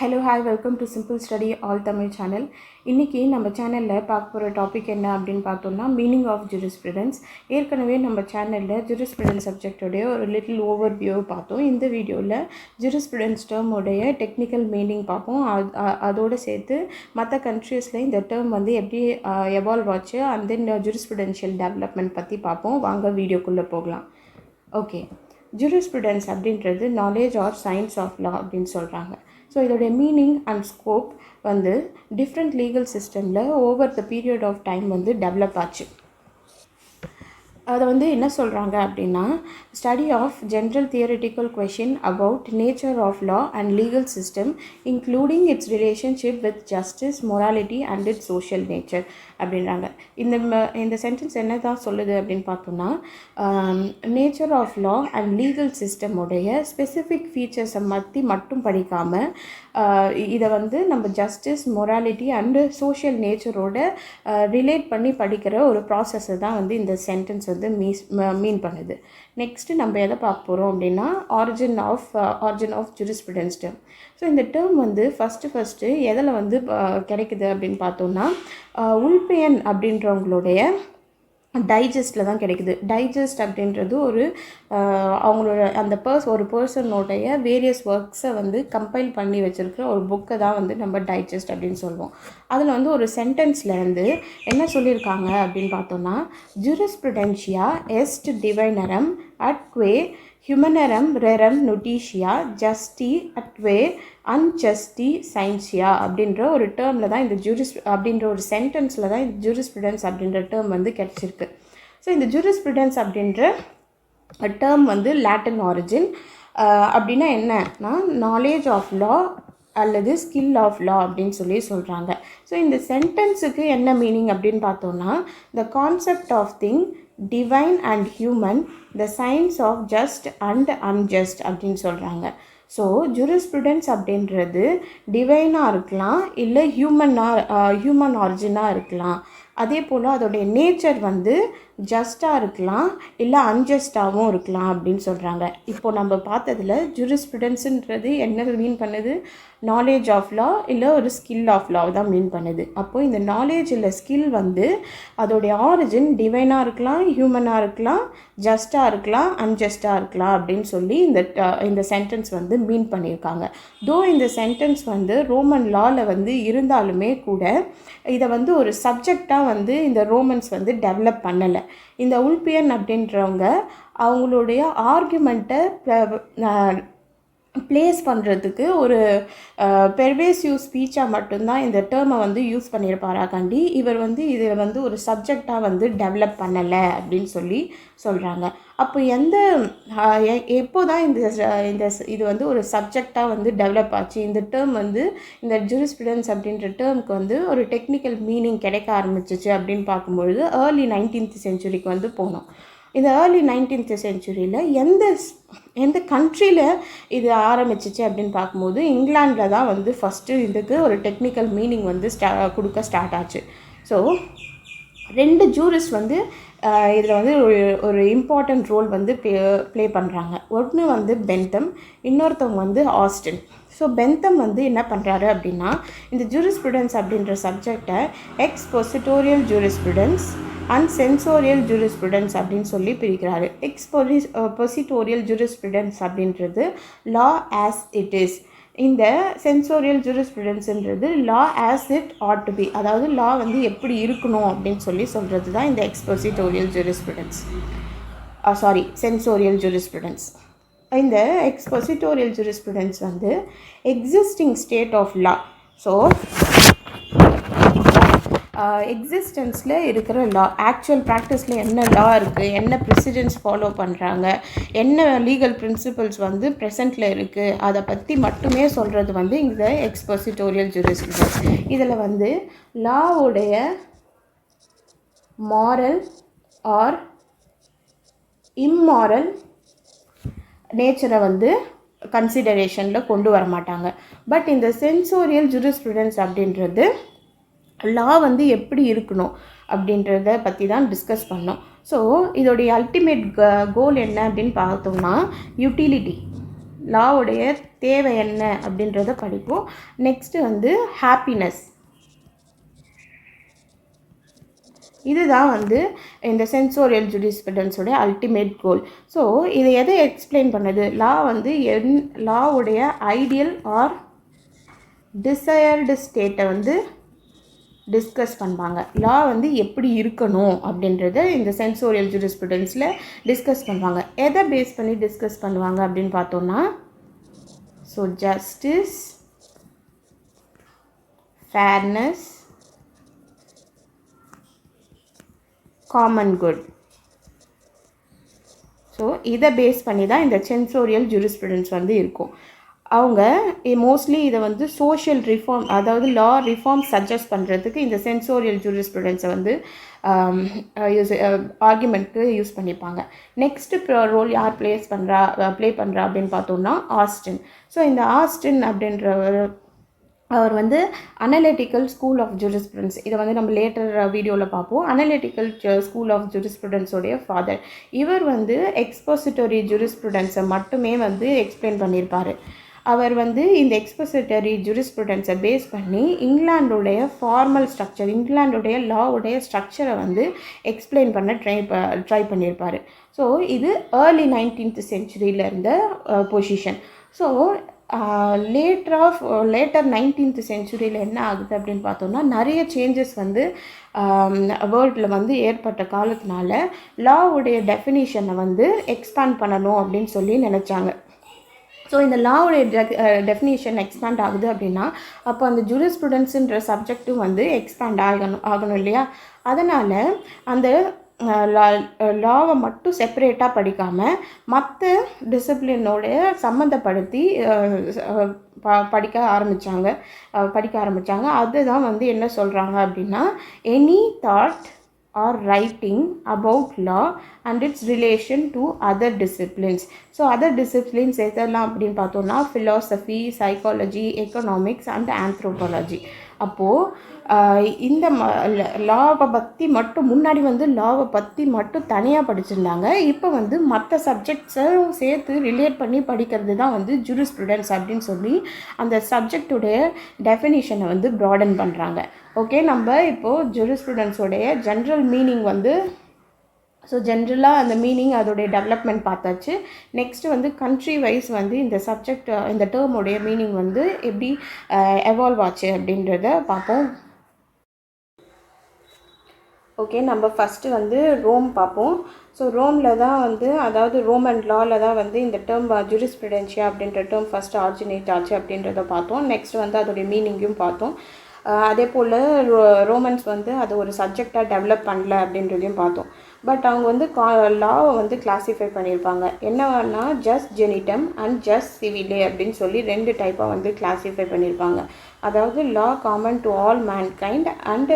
Hello hi welcome to simple study all Tamil channel. இன்றைக்கி நம்ம சேனலில் பார்க்க போகிற டாபிக் என்ன அப்படின்னு பார்த்தோம்னா மீனிங் ஆஃப் ஜூரிஸ்ப்ருடென்ஸ். ஏற்கனவே நம்ம சேனலில் ஜூரிஸ்ப்ருடென்ஸ் சப்ஜெக்டோடைய ஒரு லிட்டில் ஓவர் வியூ பார்த்தோம். இந்த வீடியோவில் ஜூரிஸ்ப்ருடென்ஸ் டேர்மோடைய டெக்னிக்கல் மீனிங் பார்ப்போம். அதோடு சேர்த்து மற்ற கண்ட்ரீஸில் இந்த டேர்ம் வந்து எப்படி எவால்வ் ஆச்சு அண்ட் தென் ஜூரிஸ்ப்ருடென்ஷியல் டெவலப்மெண்ட் பற்றி பார்ப்போம். வாங்க வீடியோக்குள்ளே போகலாம். ஓகே, ஜூரிஸ்ப்ருடென்ஸ் அப்படின்றது knowledge or science of law அப்படின்னு சொல்கிறாங்க. ஸோ இதோடைய மீனிங் அண்ட் ஸ்கோப் வந்து டிஃப்ரெண்ட் லீகல் சிஸ்டமில் over the period of time வந்து டெவலப் ஆச்சு. அதை வந்து என்ன சொல்கிறாங்க அப்படின்னா, study of general theoretical question about nature of law and legal system including its relationship with justice, morality and its social nature அப்படின்றாங்க. இந்த சென்டென்ஸ் என்ன தான் சொல்லுது அப்படின்னு பார்த்தோம்னா, nature of law and legal சிஸ்டமுடைய ஸ்பெசிஃபிக் ஃபீச்சர்ஸை மட்டும் படிக்காமல் இதை வந்து நம்ம ஜஸ்டிஸ், மொராலிட்டி அண்டு சோஷியல் நேச்சரோட ரிலேட் பண்ணி படிக்கிற ஒரு ப்ராசஸை தான் வந்து இந்த சென்டென்ஸ் வந்து மீன் பண்ணுது. நெக்ஸ்ட்டு நம்ம எதை பார்க்க போகிறோம் அப்படின்னா, ஆரிஜின் ஆஃப் ஜூரிஸ்ப்ருடென்ஸ் டேர்ம். ஸோ இந்த டேர்ம் வந்து ஃபஸ்ட்டு எதில் வந்து கிடைக்குது அப்படின்னு பார்த்தோம்னா, உல்பெயன் அப்படின்றவங்களுடைய டைஜஸ்ட்டில் தான் கிடைக்குது. டைஜஸ்ட் அப்படின்றது ஒரு அவங்களோட அந்த ஒரு பர்சனோடைய வேரியஸ் ஒர்க்ஸை வந்து கம்பைல் பண்ணி வச்சுருக்கிற ஒரு புக்கை தான் வந்து நம்ம டைஜஸ்ட் அப்படின்னு சொல்லுவோம். அதில் வந்து ஒரு சென்டென்ஸில் வந்து என்ன சொல்லியிருக்காங்க அப்படின்னு பார்த்தோம்னா, ஜூரிஸ்ப்ருடென்ஷியா எஸ்ட் டிவைனரம் அட்வே ஹியூமனரம் ரெரம் நொட்டிஷியா ஜஸ்டி அட்வே அன்ஜஸ்டி சயின்சியா அப்படின்ற ஒரு டேர்மில் தான் இந்த அப்படின்ற ஒரு சென்டென்ஸில் தான் இந்த ஜூரிஸ்ப்ருடென்ஸ் அப்படின்ற டேர்ம் வந்து கிடச்சிருக்கு. ஸோ இந்த ஜூரிஸ்ப்ருடென்ஸ் அப்படின்ற டேர்ம் வந்து லாட்டின் ஆரிஜின். அப்படின்னா என்னன்னா, நாலேஜ் ஆஃப் லா அல்லது ஸ்கில் ஆஃப் லா அப்படின்னு சொல்கிறாங்க. ஸோ இந்த சென்டென்ஸுக்கு என்ன மீனிங் அப்படின்னு பார்த்தோன்னா, the concept of thing divine and human, the science of just and unjust அப்படின்னு சொல்கிறாங்க. ஸோ ஜூரிஸ்ப்ருடென்ஸ் அப்படின்றது டிவைனாக இருக்கலாம், இல்லை ஹியூமன் ஆரிஜினாக இருக்கலாம். அதே போல் அதோடைய நேச்சர் வந்து ஜஸ்ட்டாக இருக்கலாம், இல்லை அன்ஜஸ்டாகவும் இருக்கலாம் அப்படின்னு சொல்கிறாங்க. இப்போது நம்ம பார்த்ததில் ஜூரிஸ்ப்ருடென்ஸுன்றது என்ன மீன் பண்ணுது, நாலேஜ் ஆஃப் லா இல்லை ஒரு ஸ்கில் ஆஃப் லா தான் மீன் பண்ணுது. அப்போது இந்த நாலேஜ் இல்லை ஸ்கில் வந்து அதோடைய ஆரிஜின் டிவைனாக இருக்கலாம், ஹியூமனாக இருக்கலாம், ஜஸ்ட்டாக இருக்கலாம், அன்ஜஸ்ட்டாக இருக்கலாம் அப்படின்னு சொல்லி இந்த சென்டென்ஸ் வந்து மீன் பண்ணியிருக்காங்க. தோ இந்த சென்டென்ஸ் வந்து ரோமன் லாவில் வந்து இருந்தாலுமே கூட இதை வந்து ஒரு சப்ஜெக்டாக வந்து இந்த ரோமன்ஸ் வந்து டெவலப் பண்ணலை. இந்த உல்பியன் அப்படின்றவங்க அவங்களுடைய ஆர்குமெண்ட்டை ப்ளேஸ் பண்ணுறதுக்கு ஒரு பெர்வேசிவ் ஸ்பீச்சாக மட்டும்தான் இந்த டேர்மை வந்து யூஸ் பண்ணியிருப்பாராக்காண்டி இவர் வந்து இதை வந்து ஒரு சப்ஜெக்டாக வந்து டெவலப் பண்ணலை அப்படின்னு சொல்கிறாங்க. அப்போ எப்போ தான் இது வந்து ஒரு சப்ஜெக்டாக வந்து டெவலப் ஆச்சு, இந்த டேர்ம் வந்து இந்த ஜூரிஸ்ப்ருடென்ஸ் அப்படின்ற டேர்முக்கு வந்து ஒரு டெக்னிக்கல் மீனிங் கிடைக்க ஆரம்பிச்சிச்சு அப்படின்னு பார்க்கும்பொழுது ஏர்லி 19th செஞ்சுரிக்கு வந்து போனோம். இந்த ஏர்லி 19th செஞ்சுரியில் எந்த கண்ட்ரியில் இது ஆரம்பிச்சிச்சு அப்படின்னு பார்க்கும்போது இங்கிலாண்டில் தான் வந்து ஃபஸ்ட்டு இதுக்கு ஒரு டெக்னிக்கல் மீனிங் வந்து கொடுக்க ஸ்டார்ட் ஆச்சு. ஸோ 2 ஜூரிஸ்ட் வந்து இதில் வந்து ஒரு இம்பார்ட்டண்ட் ரோல் வந்து ப்ளே பண்ணுறாங்க. ஒன்று வந்து பென்தம், இன்னொருத்தவங்க வந்து ஆஸ்டின். ஸோ பென்தம் வந்து என்ன பண்ணுறாரு அப்படின்னா, இந்த ஜூரிஸ்ப்ருடென்ஸ் அப்படின்ற சப்ஜெக்டை எக்ஸ்பொசிட்டோரியல் ஜூரிஸ்ப்ருடென்ஸ் அண்ட் சென்சோரியல் ஜூரிஸ்ப்ருடென்ஸ் அப்படின்னு சொல்லி பிரிக்கிறாரு. எக்ஸ்பொசிட்டோரியல் ஜூரிஸ்ப்ருடென்ஸ் அப்படின்றது லா ஆஸ் இட் இஸ். இந்த சென்சோரியல் ஜூரிஸ்ப்ருடென்ஸ்ன்றது law as it ought to be, அதாவது லா வந்து எப்படி இருக்கணும் அப்படின்னு சொல்கிறது தான் இந்த எக்ஸ்பொசிட்டோரியல் ஜூரிஸ்ப்ருடென்ஸ், சென்சோரியல் ஜூரிஸ்ப்ருடென்ஸ். இந்த எக்ஸ்பொசிட்டோரியல் ஜூரிஸ்ப்ருடென்ஸ் வந்து existing state of law, so எக்ஸிஸ்டன்ஸில் இருக்கிற லா, ஆக்சுவல் ப்ராக்டிஸில் என்ன லா இருக்குது, என்ன ப்ரெசிடென்ஸ் ஃபாலோ பண்ணுறாங்க, என்ன லீகல் பிரின்சிபல்ஸ் வந்து ப்ரெசண்ட்டில் இருக்குது, அதை பற்றி மட்டுமே சொல்கிறது வந்து இந்த எக்ஸ்பொசிட்டோரியல் ஜூரிஸ்ப்ருடென்ஸ். இதில் வந்து லாவுடைய மாரல் ஆர் இம்மாரல் நேச்சரை வந்து கன்சிடரேஷனில் கொண்டு வர மாட்டாங்க. பட் இந்த சென்சோரியல் ஜூரிஸ்ப்ருடென்ஸ் அப்படின்றது லா வந்து எப்படி இருக்கணும் அப்படின்றத பற்றி தான் டிஸ்கஸ் பண்ணோம். ஸோ இதோடைய அல்டிமேட் கோல் என்ன அப்படின்னு பார்த்தோம்னா, யூட்டிலிட்டி. லாவுடைய தேவை என்ன அப்படின்றத படிப்போம். நெக்ஸ்ட்டு வந்து ஹாப்பினஸ். இதுதான் வந்து இந்த சென்சோரியல் ஜூரிஸ்ப்ருடென்ஸோடைய அல்டிமேட் கோல். ஸோ இதை எதை எக்ஸ்பிளைன் பண்ணுது? லா வந்து லாவுடைய ஐடியல் ஆர் டிசையர்டு ஸ்டேட்டை வந்து டிஸ்கஸ் பண்ணுவாங்க. லா வந்து எப்படி இருக்கணும் அப்படின்றத இந்த சென்சோரியல் ஜூரிஸ்ப்ருடென்ஸில் டிஸ்கஸ் பண்ணுவாங்க. எதை பேஸ் பண்ணி டிஸ்கஸ் பண்ணுவாங்க அப்படின்னு பார்த்தோன்னா, so justice, fairness, common good. So இதை பேஸ் பண்ணி தான் இந்த சென்சோரியல் ஜூரிஸ்ப்ருடென்ஸ் வந்து இருக்கும். அவங்க மோஸ்ட்லி இதை வந்து சோஷியல் ரிஃபார்ம், அதாவது லா ரிஃபார்ம் சஜஸ்ட் பண்ணுறதுக்கு இந்த சென்சோரியல் ஜூரிஸ்ப்ருடென்ஸை வந்து ஆர்குமெண்ட்க்கு யூஸ் பண்ணிப்பாங்க. நெக்ஸ்ட்டு ரோல் யார் ப்ளே பண்ணுறா அப்படின்னு பார்த்தோம்னா ஆஸ்டின். ஸோ இந்த ஆஸ்டின் அப்படின்றவர் அவர் வந்து அனலிட்டிக்கல் ஸ்கூல் ஆஃப் ஜூரிஸ்ப்ருடென்ஸ், இதை வந்து நம்ம லேட்டர் வீடியோவில் பார்ப்போம். அனலிட்டிக்கல் ஸ்கூல் ஆஃப் ஜூரிஸ்ப்ருடென்ஸோடைய ஃபாதர். இவர் வந்து எக்ஸ்போசிட்டரி ஜூரிஸ்ப்ருடென்ஸை மட்டுமே வந்து எக்ஸ்பிளைன் பண்ணியிருப்பார். அவர் வந்து இந்த எக்ஸ்போசிட்டரி ஜூரிஸ்ப்ருடென்ஸை பேஸ் பண்ணி இங்கிலாண்டுடைய ஃபார்மல் ஸ்ட்ரக்சர், இங்கிலாண்டுடைய லாவுடைய ஸ்ட்ரக்சரை வந்து எக்ஸ்பிளைன் பண்ண ட்ரை பண்ணியிருப்பார். ஸோ இது ஏர்லி 19th சென்ச்சுரியில் இருந்த பொசிஷன். ஸோ லேட்டர் 19th சென்ச்சுரியில் என்ன ஆகுது அப்படின்னு பார்த்தோம்னா, நிறைய சேஞ்சஸ் வந்து வேர்ல்டில் வந்து ஏற்பட்ட காலத்தினால லாவுடைய டெஃபினிஷனை வந்து எக்ஸ்பேண்ட் பண்ணணும் அப்படின்னு சொல்லி நினச்சாங்க. ஸோ இந்த லாவுடைய டெஃபினிஷன் எக்ஸ்பேண்ட் ஆகுது அப்படின்னா அப்போ அந்த ஜூரிஸ்ப்ருடென்ஸுன்ற சப்ஜெக்டும் வந்து எக்ஸ்பேண்ட் ஆகணும் இல்லையா? அதனால் அந்த லாவை மட்டும் செப்பரேட்டாக படிக்காமல் மற்ற டிசிப்ளினோடைய சம்மந்தப்படுத்தி படிக்க ஆரம்பித்தாங்க. அதுதான் வந்து என்ன சொல்கிறாங்க அப்படின்னா, any thought or writing about law and its relation to other disciplines. So other disciplines எதெல்லாம் அப்படின்னு பார்த்தோன்னா philosophy, psychology, economics and anthropology. அப்போது இந்த லாவை பற்றி மட்டும் முன்னாடி வந்து லாவை பற்றி மட்டும் தனியாக படிச்சிருந்தாங்க. இப்போ வந்து மற்ற சப்ஜெக்ட்ஸும் சேர்த்து ரிலேட் பண்ணி படிக்கிறது தான் வந்து ஜூரிஸ்ப்ருடென்ஸ் அப்படின்னு சொல்லி அந்த சப்ஜெக்டுடைய டெஃபினிஷனை வந்து ப்ராடன் பண்ணுறாங்க. ஓகே, நம்ம இப்போது ஜூரிஸ்ப்ருடென்ஸோடைய ஜென்ரல் மீனிங் வந்து ஜென்ரலாக அந்த மீனிங் அதோடைய டெவலப்மெண்ட் பார்த்தாச்சு. நெக்ஸ்ட்டு வந்து கண்ட்ரி வைஸ் வந்து இந்த சப்ஜெக்ட், இந்த டேர்முடைய மீனிங் வந்து எப்படி எவால்வ் ஆச்சு அப்படின்றத பார்ப்போம். ஓகே, நம்ம ஃபஸ்ட்டு வந்து ரோம் பார்ப்போம். ஸோ ரோமில் தான் வந்து, அதாவது ரோமன் லாவில் தான் வந்து இந்த டேர்ம் ஜூரிஸ்ப்ருடென்ஷியா அப்படின்ற டேர்ம் ஃபஸ்ட்டு ஆரிஜினேட் ஆச்சு அப்படின்றத பார்த்தோம். நெக்ஸ்ட் வந்து அதோடைய மீனிங்கும் பார்த்தோம். அதே போல் ரோமன்ஸ் வந்து அதை ஒரு சப்ஜெக்டாக டெவலப் பண்ணல அப்படின்றதையும் பார்த்தோம். பட் அவங்க வந்து லாவை வந்து கிளாஸிஃபை பண்ணியிருப்பாங்க. என்னன்னா jus gentium and jus civile அப்படின்னு சொல்லி 2 டைப்பாக வந்து கிளாஸிஃபை பண்ணியிருப்பாங்க. அதாவது law common to all mankind and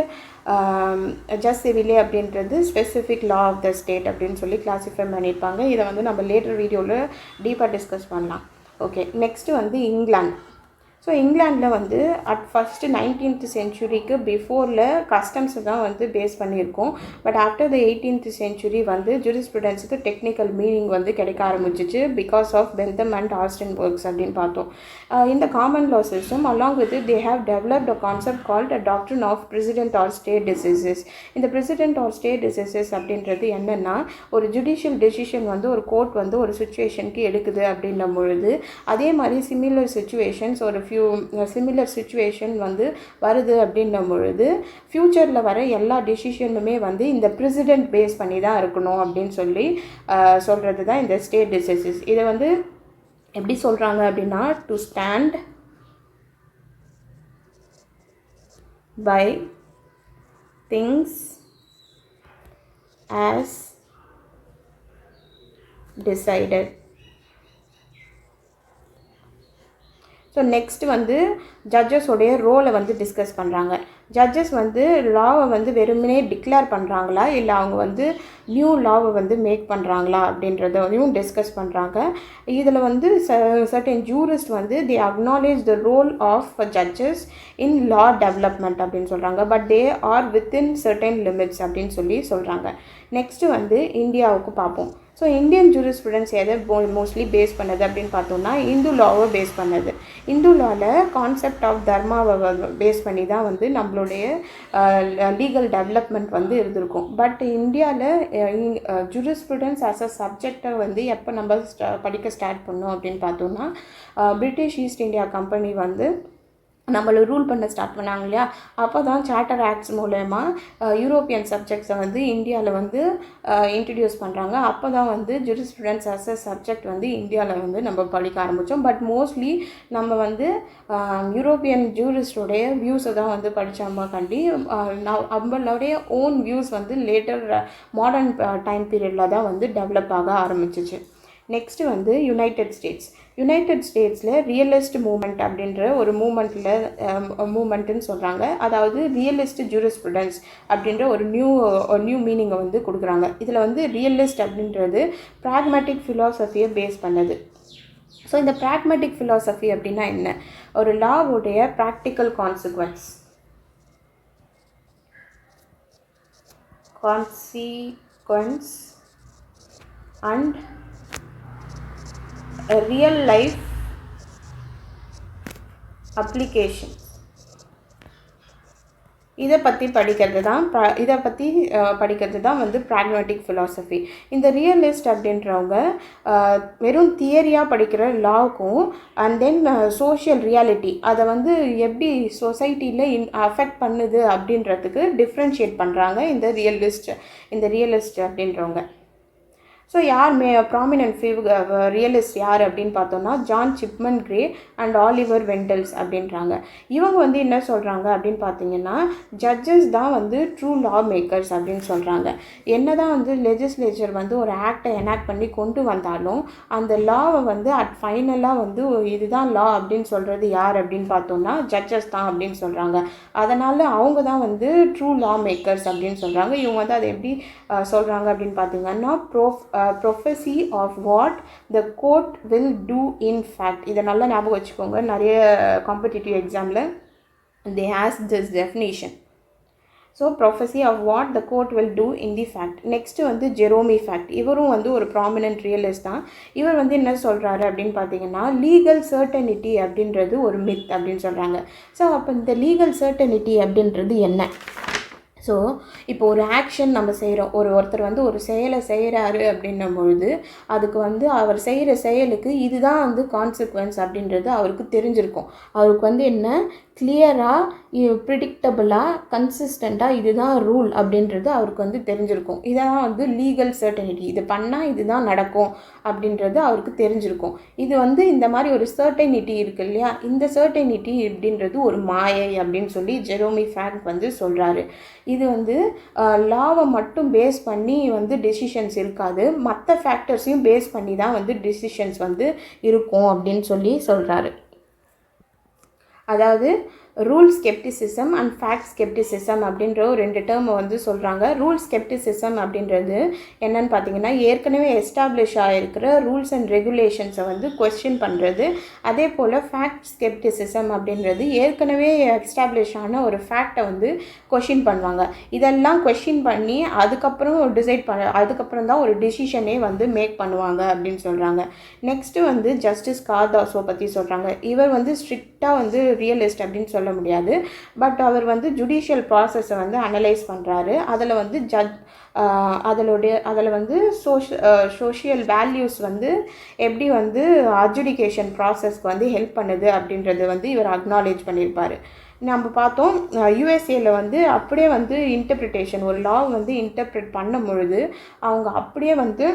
jus civile அப்படின்றது specific law of the state அப்படின்னு சொல்லி கிளாஸிஃபை பண்ணியிருப்பாங்க. இதை வந்து நம்ம லேட்டர் வீடியோவில் டீப்பாக டிஸ்கஸ் பண்ணலாம். ஓகே, நெக்ஸ்ட்டு வந்து இங்கிலாந்து. ஸோ இங்கிலாண்டில் வந்து அட் ஃபஸ்ட்டு 19th சென்ச்சுரிக்கு பிஃபோரில் கஸ்டம்ஸை தான் வந்து பேஸ் பண்ணியிருக்கோம். But after the 18th century வந்து ஜூரிஸ்ப்ருடென்ஸுக்கு டெக்னிக்கல் மீனிங் வந்து கிடைக்க ஆரம்பிச்சிச்சு because of Bentham and Austin works அப்படின்னு பார்த்தோம். இந்த common law system along with they have developed a concept called a doctrine of precedent or stare decisis. இந்த precedent or stare decisis அப்படின்றது என்னென்னா, ஒரு ஜுடிஷியல் டெசிஷன் வந்து ஒரு கோர்ட் வந்து ஒரு சுச்சுவேஷனுக்கு எடுக்குது அப்படின்னும் பொழுது அதே மாதிரி சிமிலர் சுச்சுவேஷன்ஸ் ஒரு சிமிலர் சுச்சுவேஷன் வந்து வருது அப்படின்னும் பொழுது ஃப்யூச்சரில் வர எல்லா டெசிஷனுமே வந்து இந்த பிரசிடென்ட் பேஸ் பண்ணி தான் இருக்கணும் அப்படின்னு சொல்லி சொல்கிறது தான் இந்த ஸ்டேட் டிசீசஸ். இதை வந்து எப்படி சொல்கிறாங்க அப்படின்னா, to stand buy things as decided. So next வந்து ஜட்ஜஸோடைய ரோலை வந்து டிஸ்கஸ் பண்ணுறாங்க. ஜட்ஜஸ் வந்து லாவை வந்து வெறுமனே டிக்ளேர் பண்ணுறாங்களா இல்லை அவங்க வந்து நியூ லாவை வந்து மேக் பண்ணுறாங்களா அப்படின்றதையும் டிஸ்கஸ் பண்ணுறாங்க. இதில் வந்து சர்டன் ஜூரிஸ்ட் வந்து they acknowledge the role of judges in law development அப்படின்னு சொல்கிறாங்க. But they are within certain limits அப்படின்னு சொல்லி சொல்கிறாங்க. நெக்ஸ்ட்டு வந்து இந்தியாவுக்கு பார்ப்போம். ஸோ இந்தியன் ஜூரிஸ்ப்ருடன்ஸ் எதை மோஸ்ட்லி பேஸ் பண்ணது அப்படின்னு பார்த்தோம்னா இந்து லாவை பேஸ் பண்ணது. இந்து லாவில் கான்செப்ட் ஆஃப் தர்மாவை பேஸ் பண்ணி தான் வந்து நம்மளுடைய லீகல் டெவலப்மெண்ட் வந்து இருந்திருக்கும். பட் இந்தியாவில் ஜூரிஸ்ப்ருடன்ஸ் ஆஸ் அ சப்ஜெக்டை வந்து எப்போ நம்ம படிக்க ஸ்டார்ட் பண்ணோம் அப்படின்னு பார்த்தோம்னா பிரிட்டிஷ் ஈஸ்ட் இந்தியா கம்பெனி வந்து நம்மளை ரூல் பண்ண ஸ்டார்ட் பண்ணாங்க இல்லையா, அப்போ தான் சார்ட்டர் ஆக்ட்ஸ் மூலயமா யூரோப்பியன் சப்ஜெக்ட்ஸை வந்து இந்தியாவில் வந்து இன்ட்ரடியூஸ் பண்ணுறாங்க. அப்போ தான் வந்து ஜூரிஸ்ப்ருடன்ஸ் ஆஸ் அ சப்ஜெக்ட் வந்து இந்தியாவில் வந்து நம்ம படிக்க ஆரம்பித்தோம். பட் மோஸ்ட்லி நம்ம வந்து யூரோப்பியன் ஜூரிஸ்டோடைய வியூஸை தான் வந்து படித்தோமா கண்டி நம்மளுடைய ஓன் வியூஸ் வந்து லேட்டர் மாடர்ன் டைம் பீரியடில் தான் வந்து டெவலப் ஆக ஆரம்பிச்சிச்சு. நெக்ஸ்ட்டு வந்து யுனைடெட் ஸ்டேட்ஸில் ரியலிஸ்ட் மூமெண்ட் அப்படின்ற ஒரு மூமெண்ட்டுன்னு சொல்கிறாங்க. அதாவது ரியலிஸ்ட் ஜூரிஸ்ப்ருடன்ஸ் அப்படின்ற ஒரு நியூ மீனிங்கை வந்து கொடுக்குறாங்க. இதில் வந்து ரியலிஸ்ட் அப்படின்றது ப்ராக்மேட்டிக் ஃபிலாசபியை பேஸ் பண்ணது. ஸோ இந்த ப்ராக்மேட்டிக் ஃபிலாசபி அப்படின்னா என்ன? ஒரு லாவுடைய practical consequence and a real life application. இதை பற்றி படிக்கிறது தான் வந்து ப்ராக்மேட்டிக் ஃபிலாசபி. இந்த ரியலிஸ்ட் அப்படின்றவங்க வெறும் தியரியாக படிக்கிற லாவுக்கும் அண்ட் தென் சோஷியல் ரியாலிட்டி அதை வந்து எப்படி சொசைட்டியில் அஃபெக்ட் பண்ணுது அப்படின்றதுக்கு டிஃப்ரென்ஷியேட் பண்ணுறாங்க இந்த ரியலிஸ்ட் அப்படின்றவங்க. ஸோ யார் ப்ராமினன்ட் ரியலிஸ்ட் யார் அப்படின்னு பார்த்தோம்னா ஜான் சிப்மன் கிரே அண்ட் ஆலிவர் வெண்டல்ஸ் அப்படின்றாங்க. இவங்க வந்து என்ன சொல்கிறாங்க அப்படின்னு பார்த்தீங்கன்னா ஜட்ஜஸ் தான் வந்து ட்ரூ லா மேக்கர்ஸ் அப்படின்னு சொல்கிறாங்க. என்ன தான் வந்து லெஜிஸ்லேச்சர் வந்து ஒரு ஆக்டை எனாக்ட் பண்ணி கொண்டு வந்தாலும் அந்த லாவை வந்து ஃபைனலாக வந்து இதுதான் லா அப்படின்னு சொல்கிறது யார் அப்படின்னு பார்த்தோம்னா ஜட்ஜஸ் தான் அப்படின்னு சொல்கிறாங்க. அதனால் அவங்க தான் வந்து ட்ரூ லா மேக்கர்ஸ் அப்படின்னு சொல்கிறாங்க. இவங்க வந்து அதை எப்படி சொல்கிறாங்க அப்படின்னு பார்த்தீங்கன்னா prophecy of what the court will do in fact. இதை நல்லா ஞாபகம் வச்சுக்கோங்க. நிறைய காம்படிட்டிவ் எக்ஸாமில் they ask this definition. So prophecy of what the court will do in the fact. Next வந்து ஜெரோமி ஃபேக்ட். இவரும் வந்து ஒரு ப்ராமினன்ட் ரியலிஸ்ட் தான். இவர் வந்து என்ன சொல்கிறாரு அப்படின்னு பார்த்தீங்கன்னா லீகல் சர்டனிட்டி அப்படின்றது ஒரு மித் அப்படின்னு சொல்கிறாங்க. ஸோ அப்போ இந்த லீகல் சர்டனிட்டி அப்படின்றது என்ன? ஸோ இப்போ ஒரு ஆக்ஷன் நம்ம செய்கிறோம், ஒருத்தர் வந்து ஒரு செயலை செய்கிறாரு அப்படின்னும் பொழுது அதுக்கு வந்து அவர் செய்கிற செயலுக்கு இதுதான் வந்து கான்சிக்வன்ஸ் அப்படின்றது அவருக்கு தெரிஞ்சிருக்கும். அவருக்கு வந்து என்ன கிளியராக ப்ரிடிக்டபுளாக கன்சிஸ்டண்ட்டாக இதுதான் ரூல் அப்படின்றது அவருக்கு வந்து தெரிஞ்சிருக்கும். இதெல்லாம் வந்து லீகல் சர்டனிட்டி. இது பண்ணால் இதுதான் நடக்கும் அப்படின்றது அவருக்கு தெரிஞ்சிருக்கும். இது வந்து இந்த மாதிரி ஒரு சர்டனிட்டி இருக்குது இல்லையா, இந்த சர்டனிட்டி அப்படின்றது ஒரு மாயை அப்படின்னு சொல்லி ஜெரோமி ஃபேக்ட் வந்து சொல்கிறாரு. இது வந்து லாவை மட்டும் பேஸ் பண்ணி வந்து டெசிஷன்ஸ் இருக்காது, மற்ற ஃபேக்டர்ஸையும் பேஸ் பண்ணி தான் வந்து டெசிஷன்ஸ் வந்து இருக்கும் அப்படின்னு சொல்லி சொல்கிறாரு. அதாவது rule scepticism and fact scepticism அப்படின்ற ஒரு 2 டேர்மை வந்து சொல்கிறாங்க. ரூல் ஸ்கெப்டிசிசம் அப்படின்றது என்னன்னு பார்த்தீங்கன்னா ஏற்கனவே எஸ்டாப்ளிஷ் ஆகிருக்கிற ரூல்ஸ் அண்ட் ரெகுலேஷன்ஸை வந்து கொஸ்டின் பண்ணுறது. அதே போல் ஃபேக்ட் ஸ்கெப்டிசிசம் அப்படின்றது ஏற்கனவே எஸ்டாப்ளிஷ் ஆன ஒரு ஃபேக்டை வந்து கொஸ்டின் பண்ணுவாங்க. இதெல்லாம் கொஸ்டின் பண்ணி அதுக்கப்புறம் தான் ஒரு டிசிஷனே வந்து மேக் பண்ணுவாங்க அப்படின்னு சொல்கிறாங்க. நெக்ஸ்ட்டு வந்து ஜஸ்டிஸ் கார்தாஸோ பற்றி சொல்கிறாங்க. இவர் வந்து ஸ்ட்ரிக்டாக வந்து ரியலிஸ்ட் அப்படின்னு சொல்ல முடியாது. பட் அவர் வந்து ஜுடிஷியல் ப்ராசஸை வந்து அனலைஸ் பண்ணுறாரு. அதில் வந்து அதில் வந்து சோஷியல் வேல்யூஸ் வந்து எப்படி வந்து அட்ஜுடிகேஷன் ப்ராசஸ்க்கு வந்து ஹெல்ப் பண்ணுது அப்படின்றது வந்து இவர் அக்னாலேஜ் பண்ணியிருப்பார். நம்ம பார்த்தோம் யூஎஸ்ஏல வந்து அப்படியே வந்து இன்டர்பிரிட்டேஷன் ஒரு லா வந்து இன்டர்பிரேட் பண்ணும் பொழுது அவங்க அப்படியே வந்து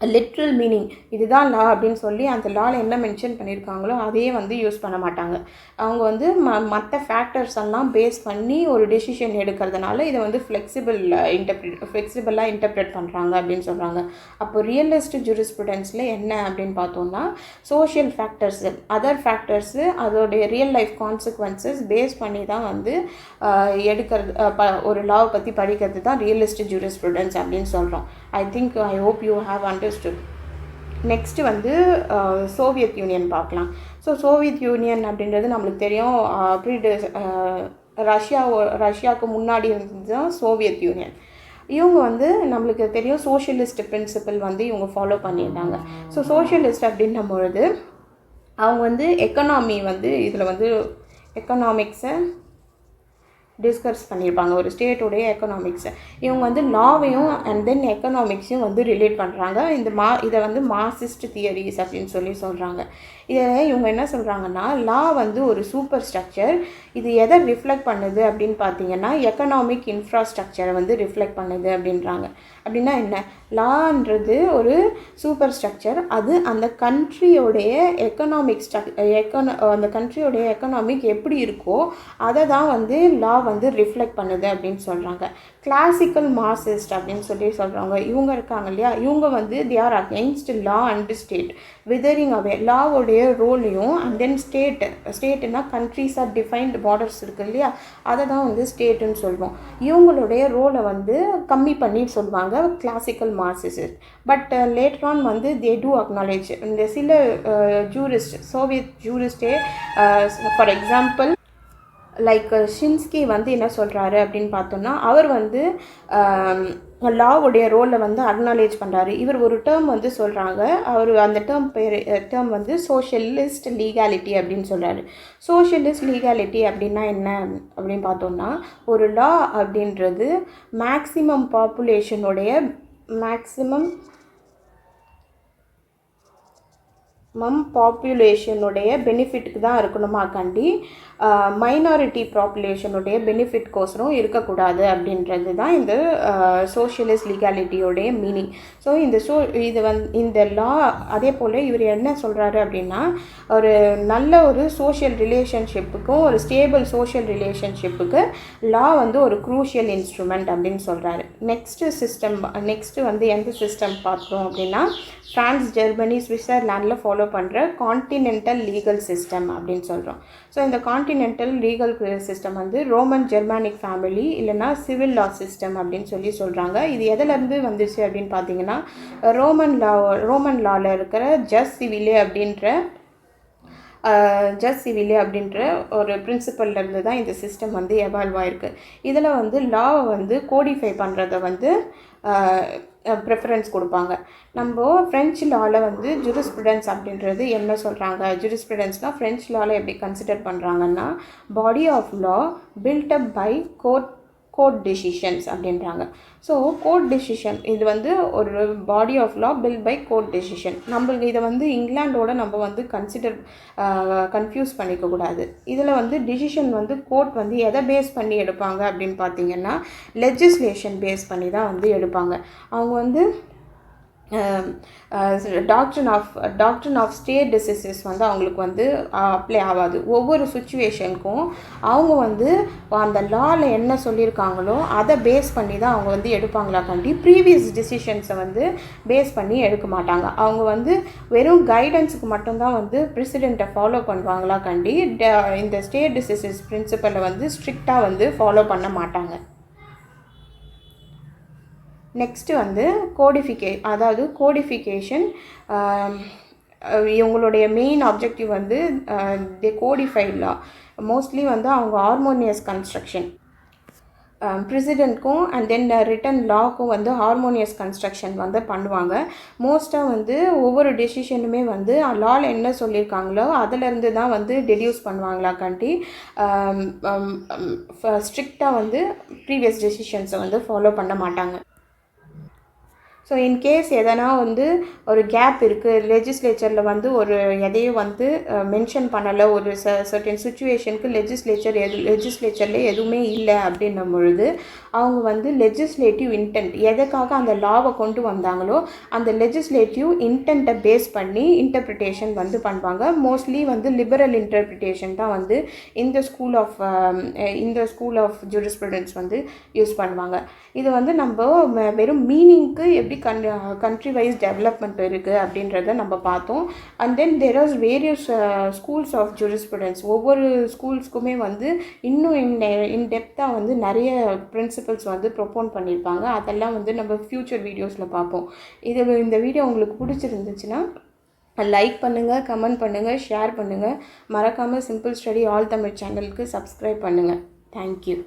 லிட்ரல் மீனிங் இதுதான் லா அப்படின்னு சொல்லி அந்த லாவில் என்ன மென்ஷன் பண்ணியிருக்காங்களோ அதையே வந்து யூஸ் பண்ண மாட்டாங்க. அவங்க வந்து மற்ற ஃபேக்டர்ஸ் எல்லாம் பேஸ் பண்ணி ஒரு டெசிஷன் எடுக்கிறதுனால இதை வந்து ஃப்ளெக்சிபிளாக இன்டர்பிரேட் பண்ணுறாங்க அப்படின்னு சொல்கிறாங்க. அப்போ ரியலிஸ்ட் ஜூரிஸ்ப்ருடன்ஸில் என்ன அப்படின்னு பார்த்தோம்னா சோஷியல் ஃபேக்டர்ஸு அதர் ஃபேக்டர்ஸு அதோடைய ரியல் லைஃப் கான்சிக்வன்சஸ் பேஸ் பண்ணி தான் வந்து ஒரு லாவை பற்றி படிக்கிறது தான் ரியலிஸ்ட் ஜூரிஸ்ப்ருடன்ஸ் அப்படின்னு சொல்கிறோம். I hope you have understood. Next வந்து சோவியத் யூனியன் பார்க்கலாம். ஸோ சோவியத் யூனியன் அப்படின்றது நம்மளுக்கு தெரியும் ரஷ்யாவுக்கு முன்னாடி இருந்தது தான் சோவியத் யூனியன். இவங்க வந்து நம்மளுக்கு தெரியும் சோஷியலிஸ்ட் பிரின்சிபல் வந்து இவங்க ஃபாலோ பண்ணியிருந்தாங்க. ஸோ சோஷியலிஸ்ட் அப்படின்னும் பொழுது அவங்க வந்து எக்கனாமி வந்து இதில் வந்து எக்கனாமிக்ஸை டிஸ்கஸ் பண்ணியிருப்பாங்க, ஒரு ஸ்டேட்டோடைய எக்கனாமிக்ஸை. இவங்க வந்து லாவையும் அண்ட் தென் எக்கனாமிக்ஸையும் வந்து ரிலேட் பண்ணுறாங்க. இதை வந்து மார்க்சிஸ்ட் தியரிஸ் அப்படின்னு சொல்கிறாங்க. இதை இவங்க என்ன சொல்கிறாங்கன்னா, லா வந்து ஒரு சூப்பர் ஸ்ட்ரக்சர். இது எதை ரிஃப்ளெக்ட் பண்ணுது அப்படின்னு பார்த்தீங்கன்னா எக்கனாமிக் இன்ஃப்ராஸ்ட்ரக்சரை வந்து ரிஃப்ளெக்ட் பண்ணுது அப்படின்றாங்க. அப்படின்னா என்ன, லான்றது ஒரு சூப்பர் ஸ்ட்ரக்சர், அது அந்த கண்ட்ரியோடைய எக்கனாமிக் அந்த கண்ட்ரியோடைய எக்கனாமிக் எப்படி இருக்கோ அதை தான் வந்து லா வந்து ரிஃப்ளெக்ட் பண்ணுது அப்படின்னு சொல்கிறாங்க. கிளாசிக்கல் மார்க்சிஸ்ட் அப்படின்னு சொல்கிறாங்க. இவங்க இருக்காங்க இல்லையா, இவங்க வந்து they are against law and state, withering away லாவோடைய ரோலையும் அண்ட் தென் ஸ்டேட்டுனா கண்ட்ரிஸ் ஆர் டிஃபைன்டு பார்டர்ஸ் இருக்குது இல்லையா, அதை தான் வந்து ஸ்டேட்டுன்னு சொல்லுவோம். இவங்களுடைய ரோலை வந்து கம்மி பண்ணி சொல்லுவாங்க classical marxist. But later on வந்து தே டூ அக்னாலேஜ் இந்த சில ஜூரிஸ்ட், சோவியத் ஜூரிஸ்டே ஃபார் எக்ஸாம்பிள் லைக் ஷின்ஸ்கி வந்து என்ன சொல்கிறாரு அப்படின்னு பார்த்தோன்னா, அவர் வந்து லாவுடைய ரோலை வந்து அக்னாலேஜ் பண்ணுறாரு. இவர் ஒரு டேர்ம் வந்து சொல்கிறாங்க, அவர் அந்த டேர்ம் வந்து சோஷியலிஸ்ட் லீகாலிட்டி அப்படின்னு சொல்கிறாரு. சோஷியலிஸ்ட் லீகாலிட்டி அப்படின்னா என்ன அப்படின்னு பார்த்தோம்னா, ஒரு லா அப்படின்றது மேக்ஸிமம் பாப்புலேஷனுடைய பெனிஃபிட்டுக்கு தான் இருக்கணுமாக்காண்டி மைனாரிட்டி பாப்புலேஷனுடைய பெனிஃபிட்கோசரம் இருக்கக்கூடாது அப்படின்றது தான் இந்த சோஷியலிஸ்ட் லீகாலிட்டியோடைய மீனிங். ஸோ இந்த லா அதே போல் இவர் என்ன சொல்கிறாரு அப்படின்னா, ஒரு நல்ல ஒரு சோஷியல் ரிலேஷன்ஷிப்புக்கும் ஒரு ஸ்டேபிள் சோஷியல் ரிலேஷன்ஷிப்புக்கு லா வந்து ஒரு க்ரூஷியல் இன்ஸ்ட்ருமெண்ட் அப்படின்னு சொல்கிறாரு. நெக்ஸ்ட்டு வந்து எந்த சிஸ்டம் பார்த்தோம் அப்படின்னா, ஃப்ரான்ஸ், ஜெர்மனி, சுவிட்சர்லாண்டில் ஃபாலோ பண்ணுற கான்டினென்டல் லீகல் சிஸ்டம் அப்படின்னு சொல்கிறோம். ஸோ இந்த கான்டினென்டல் லீகல் சிஸ்டம் வந்து ரோமன் ஜெர்மானிக் ஃபேமிலி இல்லைனா சிவில் லா சிஸ்டம் அப்படின்னு சொல்கிறாங்க. இது எதிலேருந்து வந்துச்சு அப்படின்னு பார்த்தீங்கன்னா, ரோமன் லாவில் இருக்கிற ஜஸ் சிவிலே அப்படின்ற ஒரு பிரின்சிபல்லேருந்து தான் இந்த சிஸ்டம் வந்து எவால்வ் ஆகிருக்கு. இதில் வந்து லாவை வந்து கோடிஃபை பண்ணுறதை வந்து ப்ரெஃபரன்ஸ் கொடுப்பாங்க. நம்ம ஃப்ரெஞ்சு லாவில் வந்து ஜூரிஸ்ப்ருடென்ஸ் அப்படின்றது என்ன சொல்கிறாங்க, ஜூரிஸ்ப்ருடென்ஸ்னால் ஃப்ரெஞ்சு லாவில் எப்படி கன்சிடர் பண்ணுறாங்கன்னா, body of law build up by court decisions அப்படின்றாங்க. ஸோ கோர்ட் டெசிஷன் இது வந்து ஒரு body of law build by court decision. நம்மளுக்கு இதை வந்து இங்கிலாண்டோட நம்ம வந்து கன்ஃபியூஸ் பண்ணிக்கக்கூடாது. இதில் வந்து டிசிஷன் வந்து கோர்ட் வந்து எதை பேஸ் பண்ணி எடுப்பாங்க அப்படின்னு பார்த்தீங்கன்னா, லெஜிஸ்லேஷன் பேஸ் பண்ணி தான் வந்து எடுப்பாங்க. அவங்க வந்து டாக்ட்ரின் ஆஃப் ஸ்டேட் டிசீசஸ் வந்து அவங்களுக்கு வந்து அப்ளை ஆகாது. ஒவ்வொரு சுச்சுவேஷனுக்கும் அவங்க வந்து அந்த லாவில் என்ன சொல்லியிருக்காங்களோ அதை பேஸ் பண்ணி தான் அவங்க வந்து எடுப்பாங்களாக்காண்டி ப்ரீவியஸ் டிசிஷன்ஸை வந்து பேஸ் பண்ணி எடுக்க மாட்டாங்க. அவங்க வந்து வெறும் கைடன்ஸுக்கு மட்டும்தான் வந்து ப்ரெசிடெண்ட்டை ஃபாலோ பண்ணுவாங்களாக்காண்டி இந்த ஸ்டேட் டிசீசஸ் பிரின்சிபலை வந்து ஸ்ட்ரிக்டாக வந்து ஃபாலோ பண்ண மாட்டாங்க. நெக்ஸ்ட்டு வந்து கோடிஃபிகேஷன். இவங்களுடைய மெயின் ஆப்ஜெக்டிவ் வந்து தி கோடிஃபைட் லா. மோஸ்ட்லி வந்து அவங்க ஹார்மோனியஸ் கன்ஸ்ட்ரக்ஷன், ப்ரெசிடெண்ட்க்கும் அண்ட் தென் ரிட்டன் லாக்கும் வந்து ஹார்மோனியஸ் கன்ஸ்ட்ரக்ஷன் வந்து பண்ணுவாங்க. மோஸ்ட்டாக வந்து ஒவ்வொரு டெசிஷனுமே வந்து லாவில் என்ன சொல்லியிருக்காங்களோ அதிலேருந்து தான் வந்து டெடியூஸ் பண்ணுவாங்களாக்காண்டி ஸ்ட்ரிக்டாக வந்து ப்ரீவியஸ் டெசிஷன்ஸை வந்து ஃபாலோ பண்ண மாட்டாங்க. ஸோ இன்கேஸ் எதனா வந்து ஒரு கேப் இருக்குது, லெஜிஸ்லேச்சரில் வந்து ஒரு எதையும் வந்து மென்ஷன் பண்ணலை, ஒரு சர்டன் சுச்சுவேஷனுக்கு லெஜிஸ்லேச்சரில் எதுவுமே இல்லை அப்படின்னும் பொழுது அவங்க வந்து லெஜிஸ்லேட்டிவ் இன்டென்ட் எதுக்காக அந்த லாவை கொண்டு வந்தாங்களோ அந்த லெஜிஸ்லேட்டிவ் இன்டென்ட்டை பேஸ் பண்ணி இன்டர்பிரிட்டேஷன் வந்து பண்ணுவாங்க. மோஸ்ட்லி வந்து லிபரல் இன்டர்பிரிட்டேஷன் தான் வந்து இந்த ஸ்கூல் ஆஃப் ஜூரிஸ்ப்ருடென்ஸ் வந்து யூஸ் பண்ணுவாங்க. இது வந்து நம்ம வெறும் மீனிங்க்கு எப்படி கண்ட்ரி வைஸ் டெவலப்மெண்ட் இருக்குது அப்படின்றத நம்ம பார்த்தோம். And then there are various schools of jurisprudence. ஒவ்வொரு ஸ்கூல்ஸ்க்குமே வந்து இன்னும் இன்டெப்த்தாக வந்து நிறைய பிரின்சிபல்ஸ் வந்து ப்ரொப்போன் பண்ணியிருப்பாங்க. அதெல்லாம் வந்து நம்ம ஃப்யூச்சர் வீடியோஸில் பார்ப்போம். இந்த வீடியோ உங்களுக்கு பிடிச்சிருந்துச்சுன்னா லைக் பண்ணுங்கள், கமெண்ட் பண்ணுங்கள், ஷேர் பண்ணுங்கள். மறக்காமல் சிம்பிள் ஸ்டடி ஆல் தமிழ் சேனலுக்கு சப்ஸ்கிரைப் பண்ணுங்கள். தேங்க்யூ.